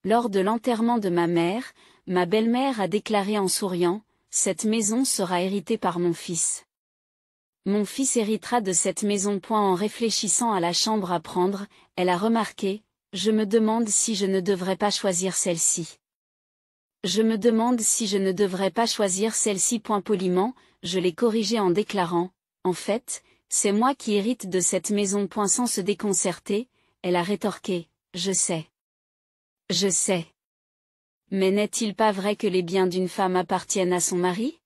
Lors de l'enterrement de ma belle-mère a déclaré en souriant, « Cette maison sera héritée par mon fils. Mon fils héritera de cette maison. » En réfléchissant à la chambre à prendre, elle a remarqué, « Je me demande si je ne devrais pas choisir celle-ci. Je me demande si je ne devrais pas choisir celle-ci. » Poliment, je l'ai corrigée en déclarant, « En fait, c'est moi qui hérite de cette maison. » Sans se déconcerter, elle a rétorqué, « Je sais. Je sais. Mais n'est-il pas vrai que les biens d'une femme appartiennent à son mari?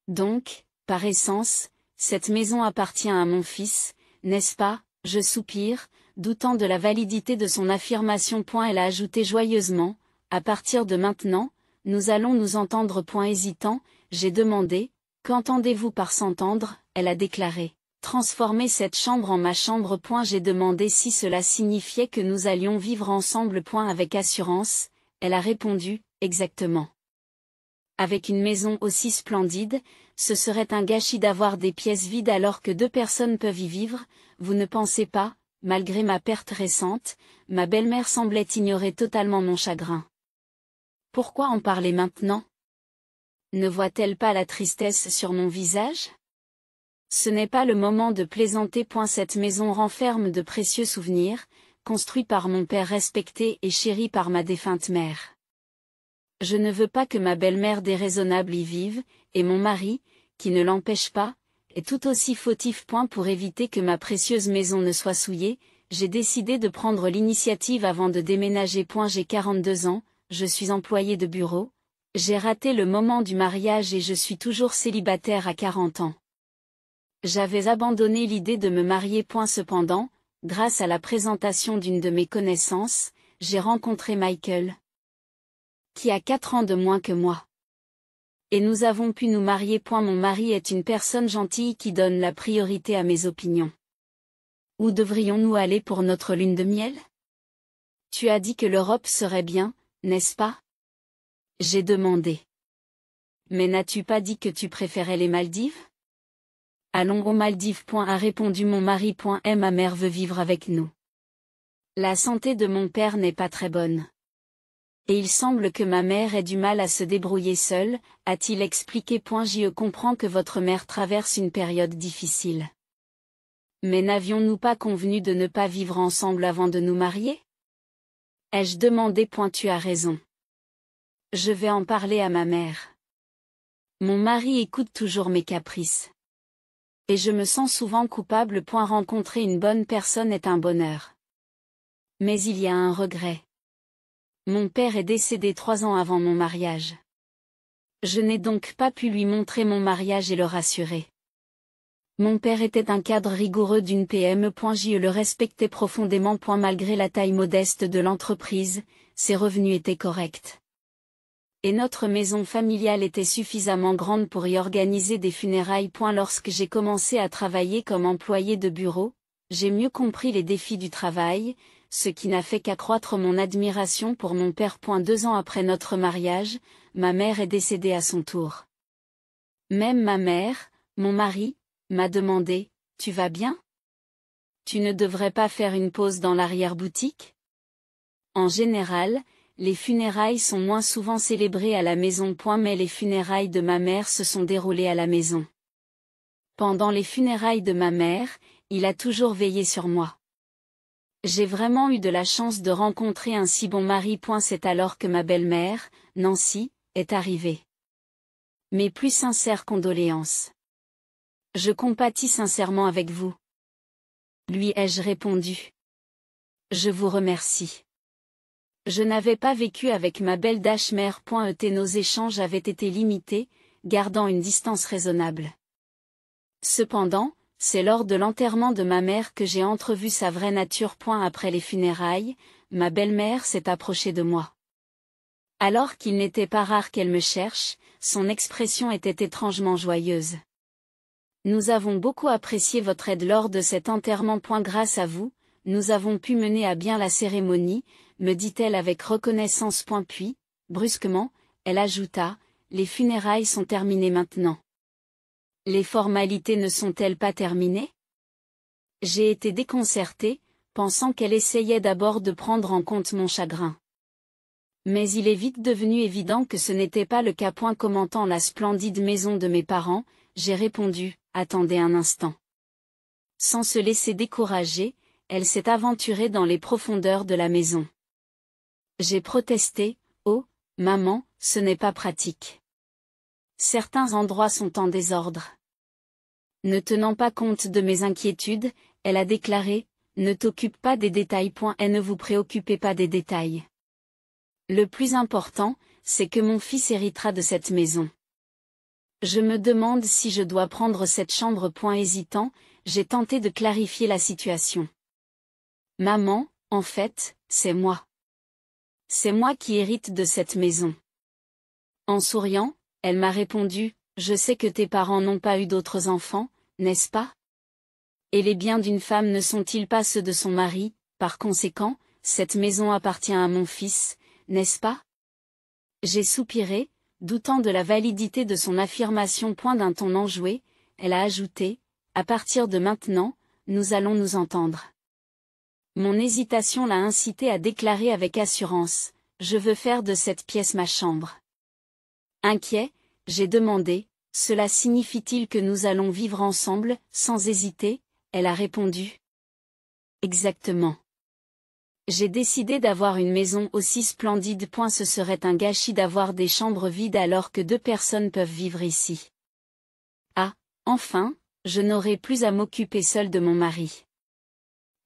Donc, par essence, cette maison appartient à mon fils, n'est-ce pas? » Je soupire, doutant de la validité de son affirmation. Elle a ajouté joyeusement, « À partir de maintenant, nous allons nous entendre. » Hésitant, j'ai demandé, « Qu'entendez-vous par s'entendre ?» Elle a déclaré, « Transformer cette chambre en ma chambre. » J'ai demandé si cela signifiait que nous allions vivre ensemble. Avec assurance, elle a répondu, « Exactement. Avec une maison aussi splendide, ce serait un gâchis d'avoir des pièces vides alors que 2 personnes peuvent y vivre, vous ne pensez pas?» Malgré ma perte récente, ma belle-mère semblait ignorer totalement mon chagrin. Pourquoi en parler maintenant? Ne voit-elle pas la tristesse sur mon visage? Ce n'est pas le moment de plaisanter. Cette maison renferme de précieux souvenirs, construits par mon père respecté et chéri par ma défunte mère. Je ne veux pas que ma belle-mère déraisonnable y vive, et mon mari, qui ne l'empêche pas, est tout aussi fautif. Pour éviter que ma précieuse maison ne soit souillée, j'ai décidé de prendre l'initiative avant de déménager. J'ai 42 ans, je suis employé de bureau, j'ai raté le moment du mariage et je suis toujours célibataire à 40 ans. J'avais abandonné l'idée de me marier. Cependant, grâce à la présentation d'une de mes connaissances, j'ai rencontré Michael, qui a 4 ans de moins que moi. Et nous avons pu nous marier. Mon mari est une personne gentille qui donne la priorité à mes opinions. Où devrions-nous aller pour notre lune de miel? Tu as dit que l'Europe serait bien, n'est-ce pas? J'ai demandé. Mais n'as-tu pas dit que tu préférais les Maldives? Allons aux Maldives. A répondu mon mari. Et ma mère veut vivre avec nous. La santé de mon père n'est pas très bonne. Et il semble que ma mère ait du mal à se débrouiller seule, a-t-il expliqué. Je comprends que votre mère traverse une période difficile. Mais n'avions-nous pas convenu de ne pas vivre ensemble avant de nous marier? Ai-je demandé. Tu as raison. Je vais en parler à ma mère. Mon mari écoute toujours mes caprices. Et je me sens souvent coupable. Rencontrer une bonne personne est un bonheur. Mais il y a un regret. Mon père est décédé 3 ans avant mon mariage. Je n'ai donc pas pu lui montrer mon mariage et le rassurer. Mon père était un cadre rigoureux d'une PME. Je le respectais profondément. Malgré la taille modeste de l'entreprise, ses revenus étaient corrects. Et notre maison familiale était suffisamment grande pour y organiser des funérailles. Lorsque j'ai commencé à travailler comme employé de bureau, j'ai mieux compris les défis du travail, ce qui n'a fait qu'accroître mon admiration pour mon père. 2 ans après notre mariage, ma mère est décédée à son tour. Même ma mère, mon mari, m'a demandé, « Tu vas bien? Tu ne devrais pas faire une pause dans l'arrière-boutique? » En général, les funérailles sont moins souvent célébrées à la maison. Mais les funérailles de ma mère se sont déroulées à la maison. Pendant les funérailles de ma mère, il a toujours veillé sur moi. J'ai vraiment eu de la chance de rencontrer un si bon mari. C'est alors que ma belle-mère, Nancy, est arrivée. Mes plus sincères condoléances. Je compatis sincèrement avec vous. Lui ai-je répondu. Je vous remercie. Je n'avais pas vécu avec ma belle mère. Nos échanges avaient été limités, gardant une distance raisonnable. Cependant, c'est lors de l'enterrement de ma mère que j'ai entrevu sa vraie nature. Après les funérailles, ma belle-mère s'est approchée de moi. Alors qu'il n'était pas rare qu'elle me cherche, son expression était étrangement joyeuse. Nous avons beaucoup apprécié votre aide lors de cet enterrement. Grâce à vous, nous avons pu mener à bien la cérémonie, me dit-elle avec reconnaissance. Puis, brusquement, elle ajouta, les funérailles sont terminées maintenant. Les formalités ne sont-elles pas terminées? J'ai été déconcertée, pensant qu'elle essayait d'abord de prendre en compte mon chagrin. Mais il est vite devenu évident que ce n'était pas le cas. Commentant la splendide maison de mes parents, j'ai répondu, attendez un instant. Sans se laisser décourager, elle s'est aventurée dans les profondeurs de la maison. J'ai protesté, oh, maman, ce n'est pas pratique. Certains endroits sont en désordre. Ne tenant pas compte de mes inquiétudes, elle a déclaré, ne t'occupe pas des détails. Et ne vous préoccupez pas des détails. Le plus important, c'est que mon fils héritera de cette maison. Je me demande si je dois prendre cette chambre. Hésitant, j'ai tenté de clarifier la situation. Maman, en fait, c'est moi. C'est moi qui hérite de cette maison. En souriant, elle m'a répondu, je sais que tes parents n'ont pas eu d'autres enfants, n'est-ce pas? Et les biens d'une femme ne sont-ils pas ceux de son mari, par conséquent, cette maison appartient à mon fils, n'est-ce pas? J'ai soupiré, doutant de la validité de son affirmation. D'un ton enjoué, elle a ajouté, à partir de maintenant, nous allons nous entendre. Mon hésitation l'a incité à déclarer avec assurance, je veux faire de cette pièce ma chambre. Inquiet, j'ai demandé, cela signifie-t-il que nous allons vivre ensemble? Sans hésiter, elle a répondu. Exactement. J'ai décidé d'avoir une maison aussi splendide. Ce serait un gâchis d'avoir des chambres vides alors que 2 personnes peuvent vivre ici. Ah, enfin, je n'aurai plus à m'occuper seule de mon mari.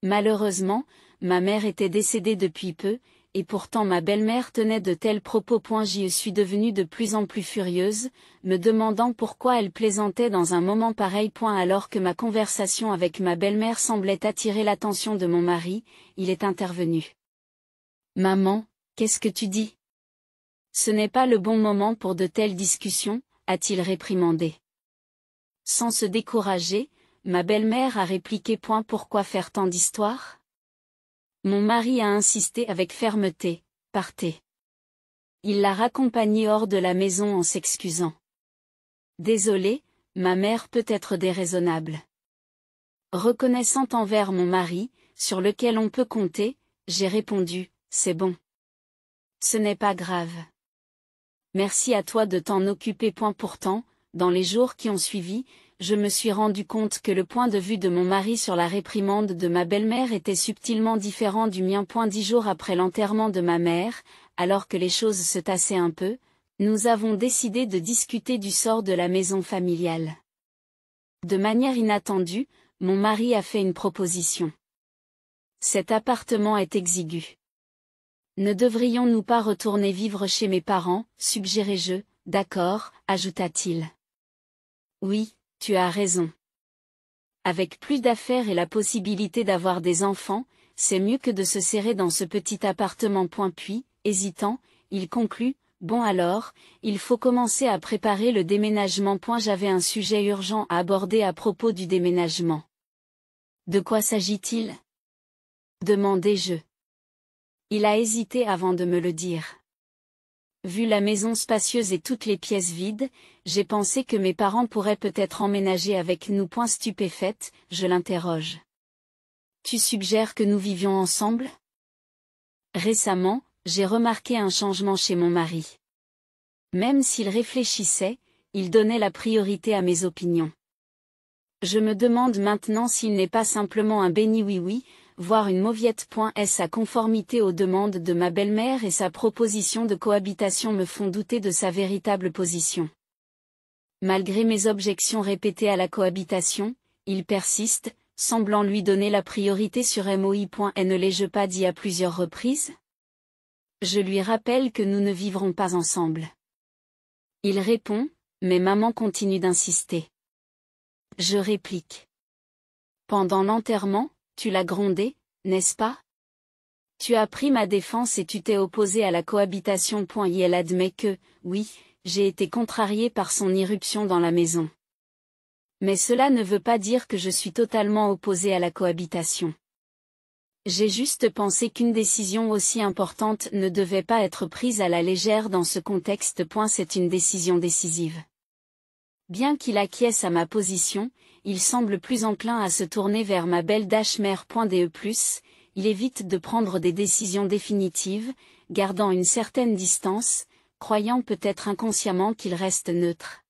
Malheureusement, ma mère était décédée depuis peu, et pourtant ma belle-mère tenait de tels propos. J'y suis devenue de plus en plus furieuse, me demandant pourquoi elle plaisantait dans un moment pareil. Alors que ma conversation avec ma belle-mère semblait attirer l'attention de mon mari, il est intervenu. Maman, qu'est-ce que tu dis? Ce n'est pas le bon moment pour de telles discussions, a-t-il réprimandé. Sans se décourager, ma belle-mère a répliqué. Pourquoi faire tant d'histoires? Mon mari a insisté avec fermeté, partez. Il l'a raccompagnée hors de la maison en s'excusant. Désolée, ma mère peut être déraisonnable. Reconnaissante envers mon mari, sur lequel on peut compter, j'ai répondu, c'est bon. Ce n'est pas grave. Merci à toi de t'en occuper. Pourtant, dans les jours qui ont suivi, je me suis rendu compte que le point de vue de mon mari sur la réprimande de ma belle-mère était subtilement différent du mien. 10 jours après l'enterrement de ma mère, alors que les choses se tassaient un peu, nous avons décidé de discuter du sort de la maison familiale. De manière inattendue, mon mari a fait une proposition. Cet appartement est exigu. Ne devrions-nous pas retourner vivre chez mes parents, suggérai-je, d'accord, ajouta-t-il. Oui, tu as raison. Avec plus d'affaires et la possibilité d'avoir des enfants, c'est mieux que de se serrer dans ce petit appartement. Puis, hésitant, il conclut, bon alors, il faut commencer à préparer le déménagement. J'avais un sujet urgent à aborder à propos du déménagement. De quoi s'agit-il? Demandai-je. Il a hésité avant de me le dire. Vu la maison spacieuse et toutes les pièces vides, j'ai pensé que mes parents pourraient peut-être emménager avec nous. Stupéfaite, je l'interroge. Tu suggères que nous vivions ensemble? Récemment, j'ai remarqué un changement chez mon mari. Même s'il réfléchissait, il donnait la priorité à mes opinions. Je me demande maintenant s'il n'est pas simplement un béni oui-oui, voire une mauviette. Sa conformité aux demandes de ma belle-mère et sa proposition de cohabitation me font douter de sa véritable position. Malgré mes objections répétées à la cohabitation, il persiste, semblant lui donner la priorité sur moi. Ne l'ai-je pas dit à plusieurs reprises? Je lui rappelle que nous ne vivrons pas ensemble. Il répond, mais maman continue d'insister. Je réplique. Pendant l'enterrement, tu l'as grondé, n'est-ce pas? Tu as pris ma défense et tu t'es opposé à la cohabitation. Et elle admet que, oui, j'ai été contrariée par son irruption dans la maison. Mais cela ne veut pas dire que je suis totalement opposée à la cohabitation. J'ai juste pensé qu'une décision aussi importante ne devait pas être prise à la légère dans ce contexte. C'est une décision décisive. Bien qu'il acquiesce à ma position, il semble plus enclin à se tourner vers ma belle-mère. Il évite de prendre des décisions définitives, gardant une certaine distance, croyant peut-être inconsciemment qu'il reste neutre.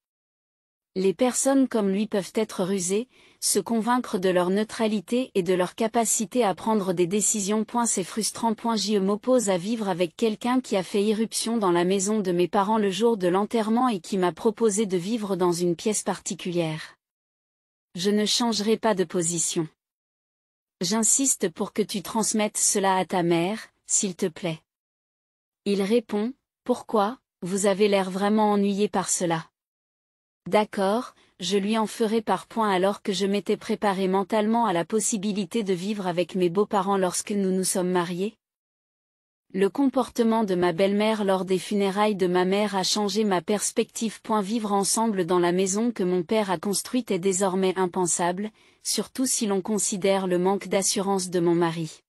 Les personnes comme lui peuvent être rusées, se convaincre de leur neutralité et de leur capacité à prendre des décisions. C'est frustrant. Je m'oppose à vivre avec quelqu'un qui a fait irruption dans la maison de mes parents le jour de l'enterrement et qui m'a proposé de vivre dans une pièce particulière. Je ne changerai pas de position. J'insiste pour que tu transmettes cela à ta mère, s'il te plaît. Il répond, pourquoi, vous avez l'air vraiment ennuyé par cela. D'accord, je lui en ferai par point alors que je m'étais préparé mentalement à la possibilité de vivre avec mes beaux-parents lorsque nous nous sommes mariés. Le comportement de ma belle-mère lors des funérailles de ma mère a changé ma perspective. Vivre ensemble dans la maison que mon père a construite est désormais impensable, surtout si l'on considère le manque d'assurance de mon mari.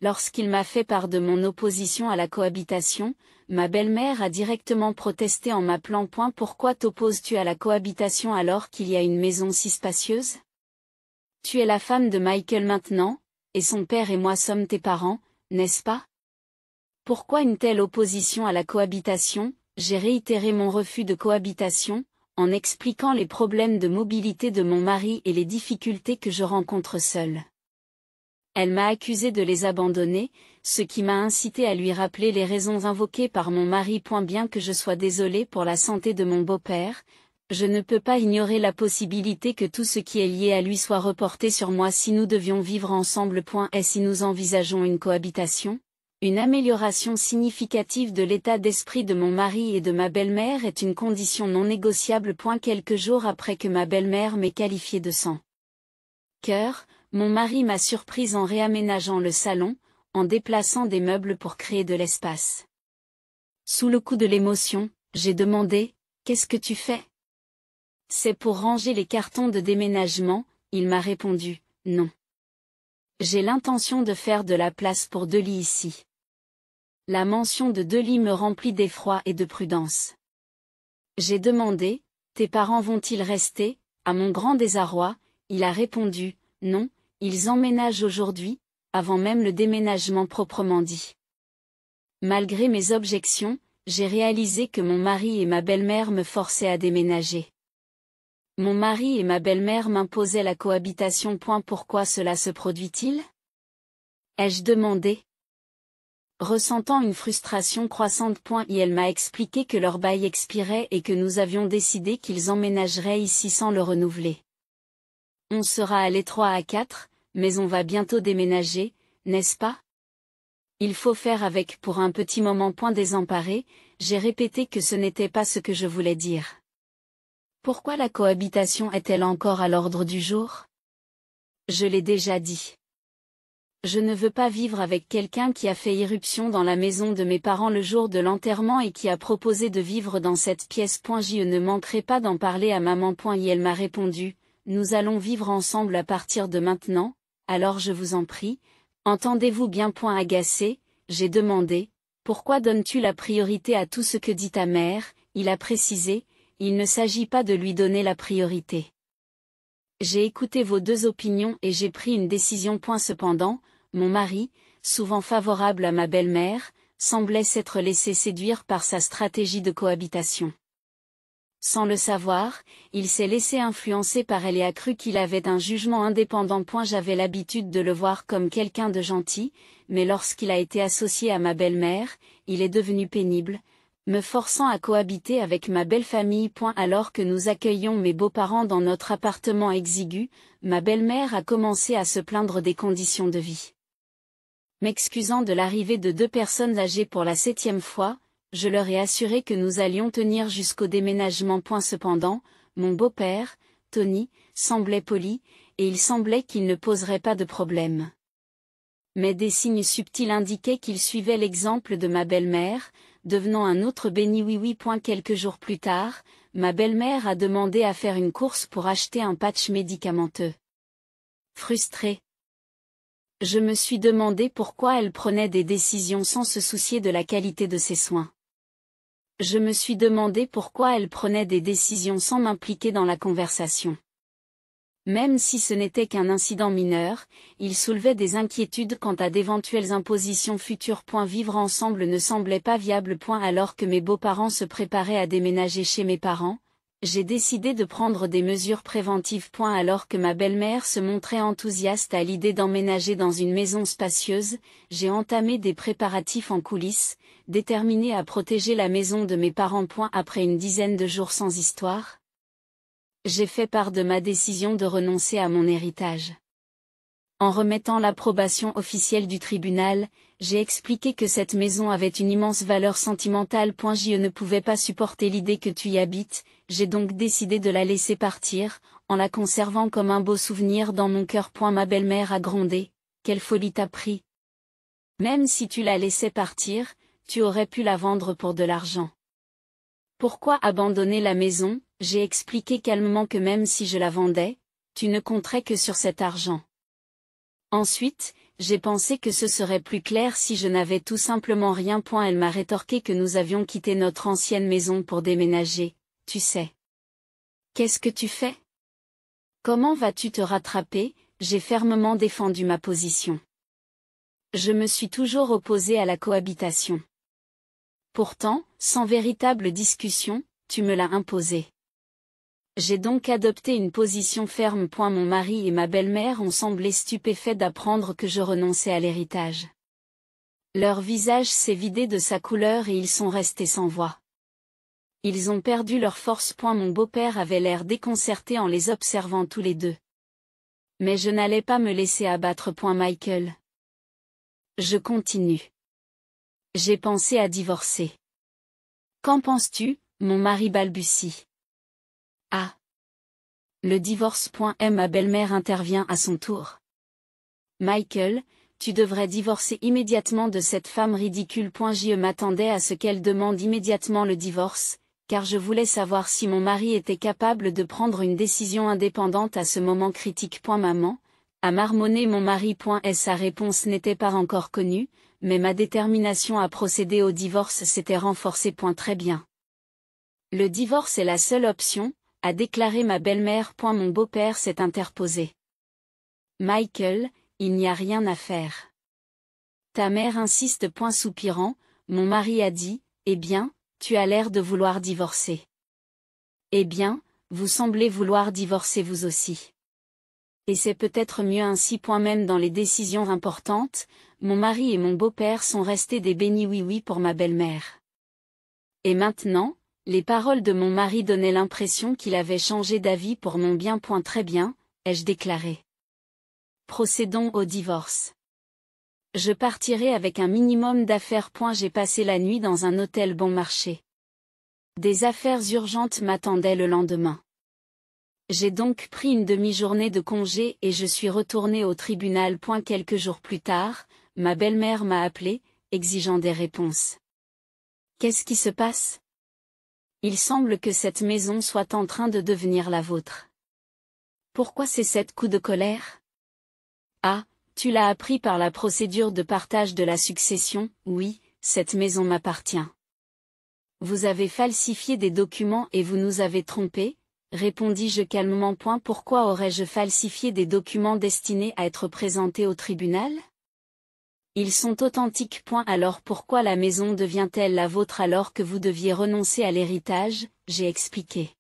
Lorsqu'il m'a fait part de mon opposition à la cohabitation, ma belle-mère a directement protesté en m'appelant. Pourquoi t'opposes-tu à la cohabitation alors qu'il y a une maison si spacieuse? Tu es la femme de Michael maintenant, et son père et moi sommes tes parents, n'est-ce pas? Pourquoi une telle opposition à la cohabitation? J'ai réitéré mon refus de cohabitation, en expliquant les problèmes de mobilité de mon mari et les difficultés que je rencontre seule. Elle m'a accusé de les abandonner, ce qui m'a incité à lui rappeler les raisons invoquées par mon mari. Bien que je sois désolée pour la santé de mon beau-père, je ne peux pas ignorer la possibilité que tout ce qui est lié à lui soit reporté sur moi si nous devions vivre ensemble. Et si nous envisageons une cohabitation? Une amélioration significative de l'état d'esprit de mon mari et de ma belle-mère est une condition non négociable. Quelques jours après que ma belle-mère m'ait qualifiée de sang cœur, mon mari m'a surprise en réaménageant le salon, en déplaçant des meubles pour créer de l'espace. Sous le coup de l'émotion, j'ai demandé, « Qu'est-ce que tu fais ?» C'est pour ranger les cartons de déménagement, il m'a répondu, « Non. J'ai l'intention de faire de la place pour 2 lits ici. » La mention de 2 lits me remplit d'effroi et de prudence. J'ai demandé, « Tes parents vont-ils rester ?» À mon grand désarroi, il a répondu, « Non, ils emménagent aujourd'hui, avant même le déménagement proprement dit. » Malgré mes objections, j'ai réalisé que mon mari et ma belle-mère me forçaient à déménager. Mon mari et ma belle-mère m'imposaient la cohabitation. Pourquoi cela se produit-il? Ai-je demandé. Ressentant une frustration croissante. Elle m'a expliqué que leur bail expirait et que nous avions décidé qu'ils emménageraient ici sans le renouveler. On sera à l'étroit à 4, mais on va bientôt déménager, n'est-ce pas? Il faut faire avec pour un petit moment. Désemparé, j'ai répété que ce n'était pas ce que je voulais dire. Pourquoi la cohabitation est-elle encore à l'ordre du jour? Je l'ai déjà dit. Je ne veux pas vivre avec quelqu'un qui a fait irruption dans la maison de mes parents le jour de l'enterrement et qui a proposé de vivre dans cette pièce. Je ne manquerai pas d'en parler à maman. Elle m'a répondu, nous allons vivre ensemble à partir de maintenant, alors je vous en prie, entendez-vous bien. Agacé, j'ai demandé, pourquoi donnes-tu la priorité à tout ce que dit ta mère? Il a précisé, il ne s'agit pas de lui donner la priorité. J'ai écouté vos 2 opinions et j'ai pris une décision. Cependant, mon mari, souvent favorable à ma belle-mère, semblait s'être laissé séduire par sa stratégie de cohabitation. Sans le savoir, il s'est laissé influencer par elle et a cru qu'il avait un jugement indépendant. J'avais l'habitude de le voir comme quelqu'un de gentil, mais lorsqu'il a été associé à ma belle-mère, il est devenu pénible, me forçant à cohabiter avec ma belle-famille. Alors que nous accueillions mes beaux-parents dans notre appartement exigu, ma belle-mère a commencé à se plaindre des conditions de vie. M'excusant de l'arrivée de 2 personnes âgées pour la 7e fois, je leur ai assuré que nous allions tenir jusqu'au déménagement. Cependant, mon beau-père, Tony, semblait poli, et il semblait qu'il ne poserait pas de problème. Mais des signes subtils indiquaient qu'il suivait l'exemple de ma belle-mère, devenant un autre béni oui. Quelques jours plus tard, ma belle-mère a demandé à faire une course pour acheter un patch médicamenteux. Frustrée, je me suis demandé pourquoi elle prenait des décisions sans se soucier de la qualité de ses soins. Je me suis demandé pourquoi elle prenait des décisions sans m'impliquer dans la conversation. Même si ce n'était qu'un incident mineur, il soulevait des inquiétudes quant à d'éventuelles impositions futures. Vivre ensemble ne semblait pas viable. Alors que mes beaux-parents se préparaient à déménager chez mes parents, j'ai décidé de prendre des mesures préventives. Alors que ma belle-mère se montrait enthousiaste à l'idée d'emménager dans une maison spacieuse, j'ai entamé des préparatifs en coulisses, déterminé à protéger la maison de mes parents. Après une dizaine de jours sans histoire, j'ai fait part de ma décision de renoncer à mon héritage. En remettant l'approbation officielle du tribunal, j'ai expliqué que cette maison avait une immense valeur sentimentale. Je ne pouvais pas supporter l'idée que tu y habites, j'ai donc décidé de la laisser partir, en la conservant comme un beau souvenir dans mon cœur. Ma belle-mère a grondé. Quelle folie t'as pris? Même si tu la laissais partir, tu aurais pu la vendre pour de l'argent. Pourquoi abandonner la maison? J'ai expliqué calmement que même si je la vendais, tu ne compterais que sur cet argent. Ensuite, j'ai pensé que ce serait plus clair si je n'avais tout simplement rien. Elle m'a rétorqué que nous avions quitté notre ancienne maison pour déménager, tu sais. Qu'est-ce que tu fais? Comment vas-tu te rattraper? J'ai fermement défendu ma position. Je me suis toujours opposée à la cohabitation. Pourtant, sans véritable discussion, tu me l'as imposée. J'ai donc adopté une position ferme. Mon mari et ma belle-mère ont semblé stupéfaits d'apprendre que je renonçais à l'héritage. Leur visage s'est vidé de sa couleur et ils sont restés sans voix. Ils ont perdu leur force. Mon beau-père avait l'air déconcerté en les observant tous les deux. Mais je n'allais pas me laisser abattre. Michael. Je continue. J'ai pensé à divorcer. Qu'en penses-tu, mon mari balbutie. Ah. Le divorce. Ma belle-mère intervient à son tour. Michael, tu devrais divorcer immédiatement de cette femme ridicule. Je m'attendais à ce qu'elle demande immédiatement le divorce, car je voulais savoir si mon mari était capable de prendre une décision indépendante à ce moment critique. Maman, a marmonné mon mari. Sa réponse n'était pas encore connue, mais ma détermination à procéder au divorce s'était renforcée. Très bien. Le divorce est la seule option, a déclaré ma belle-mère. Mon beau-père s'est interposé. Michael, il n'y a rien à faire. Ta mère insiste. Soupirant, mon mari a dit, eh bien, tu as l'air de vouloir divorcer. Eh bien, vous semblez vouloir divorcer vous aussi. Et c'est peut-être mieux ainsi. Même dans les décisions importantes, mon mari et mon beau-père sont restés des bénis oui-oui pour ma belle-mère. Et maintenant, les paroles de mon mari donnaient l'impression qu'il avait changé d'avis pour mon bien. Très bien, ai-je déclaré. Procédons au divorce. Je partirai avec un minimum d'affaires. J'ai passé la nuit dans un hôtel bon marché. Des affaires urgentes m'attendaient le lendemain. J'ai donc pris une demi-journée de congé et je suis retourné au tribunal. Quelques jours plus tard, ma belle-mère m'a appelé, exigeant des réponses. Qu'est-ce qui se passe? Il semble que cette maison soit en train de devenir la vôtre. Pourquoi ces 7 coups de colère? Ah, tu l'as appris par la procédure de partage de la succession. Oui, cette maison m'appartient. Vous avez falsifié des documents et vous nous avez trompés, répondis-je calmement. Pourquoi aurais-je falsifié des documents destinés à être présentés au tribunal? Ils sont authentiques. Alors pourquoi la maison devient-elle la vôtre alors que vous deviez renoncer à l'héritage? J'ai expliqué.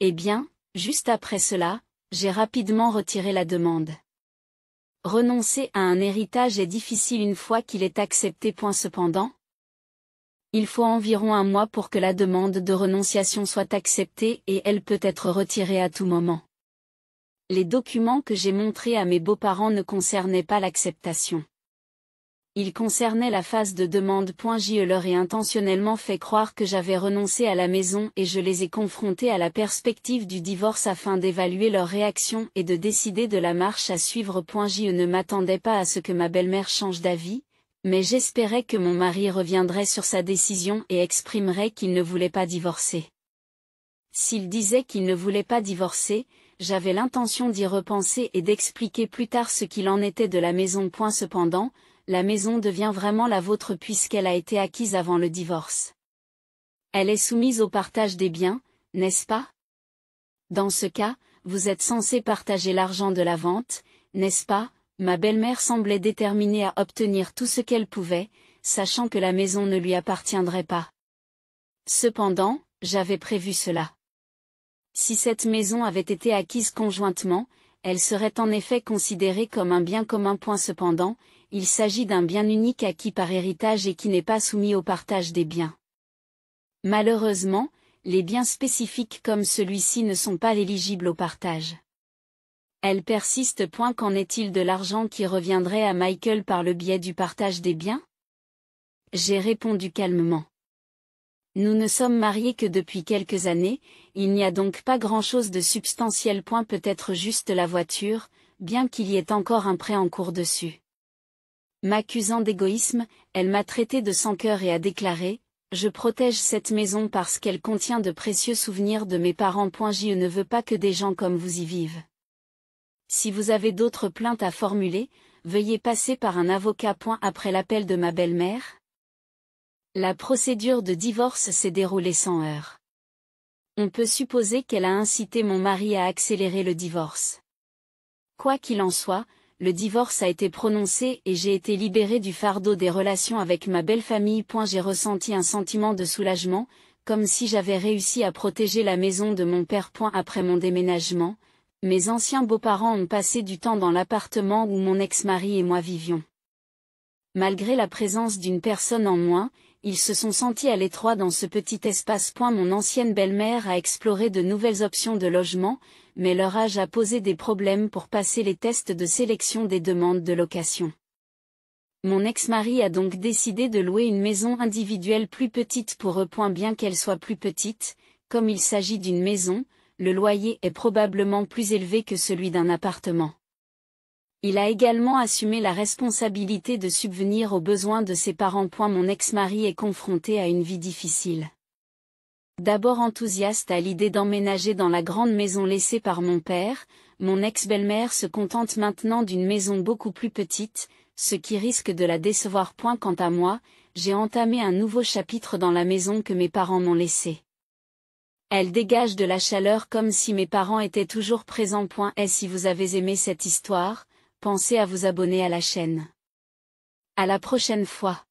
Eh bien, juste après cela, j'ai rapidement retiré la demande. Renoncer à un héritage est difficile une fois qu'il est accepté. Cependant, il faut environ un mois pour que la demande de renonciation soit acceptée et elle peut être retirée à tout moment. Les documents que j'ai montrés à mes beaux-parents ne concernaient pas l'acceptation. Ils concernaient la phase de demande. Je leur ai intentionnellement fait croire que j'avais renoncé à la maison et je les ai confrontés à la perspective du divorce afin d'évaluer leur réaction et de décider de la marche à suivre. Je ne m'attendais pas à ce que ma belle-mère change d'avis, mais j'espérais que mon mari reviendrait sur sa décision et exprimerait qu'il ne voulait pas divorcer. S'il disait qu'il ne voulait pas divorcer, j'avais l'intention d'y repenser et d'expliquer plus tard ce qu'il en était de la maison. Cependant, la maison devient vraiment la vôtre puisqu'elle a été acquise avant le divorce. Elle est soumise au partage des biens, n'est-ce pas? Dans ce cas, vous êtes censé partager l'argent de la vente, n'est-ce pas? Ma belle-mère semblait déterminée à obtenir tout ce qu'elle pouvait, sachant que la maison ne lui appartiendrait pas. Cependant, j'avais prévu cela. Si cette maison avait été acquise conjointement, elle serait en effet considérée comme un bien commun. Cependant, il s'agit d'un bien unique acquis par héritage et qui n'est pas soumis au partage des biens. Malheureusement, les biens spécifiques comme celui-ci ne sont pas éligibles au partage. Elle persiste. Qu'en est-il de l'argent qui reviendrait à Michael par le biais du partage des biens? J'ai répondu calmement. Nous ne sommes mariés que depuis quelques années, il n'y a donc pas grand-chose de substantiel. Peut-être juste la voiture, bien qu'il y ait encore un prêt en cours dessus. M'accusant d'égoïsme, elle m'a traité de sans-cœur et a déclaré: je protège cette maison parce qu'elle contient de précieux souvenirs de mes parents. Je ne veux pas que des gens comme vous y vivent. Si vous avez d'autres plaintes à formuler, veuillez passer par un avocat. Après l'appel de ma belle-mère, la procédure de divorce s'est déroulée sans heurts. On peut supposer qu'elle a incité mon mari à accélérer le divorce. Quoi qu'il en soit, le divorce a été prononcé et j'ai été libérée du fardeau des relations avec ma belle famille. J'ai ressenti un sentiment de soulagement, comme si j'avais réussi à protéger la maison de mon père. Après mon déménagement, mes anciens beaux-parents ont passé du temps dans l'appartement où mon ex-mari et moi vivions. Malgré la présence d'une personne en moins, ils se sont sentis à l'étroit dans ce petit espace. Mon ancienne belle-mère a exploré de nouvelles options de logement, mais leur âge a posé des problèmes pour passer les tests de sélection des demandes de location. Mon ex-mari a donc décidé de louer une maison individuelle plus petite pour eux. Bien qu'elle soit plus petite, comme il s'agit d'une maison, le loyer est probablement plus élevé que celui d'un appartement. Il a également assumé la responsabilité de subvenir aux besoins de ses parents. Mon ex-mari est confronté à une vie difficile. D'abord enthousiaste à l'idée d'emménager dans la grande maison laissée par mon père, mon ex-belle-mère se contente maintenant d'une maison beaucoup plus petite, ce qui risque de la décevoir. Quant à moi, j'ai entamé un nouveau chapitre dans la maison que mes parents m'ont laissée. Elle dégage de la chaleur comme si mes parents étaient toujours présents. Et si vous avez aimé cette histoire, pensez à vous abonner à la chaîne. À la prochaine fois.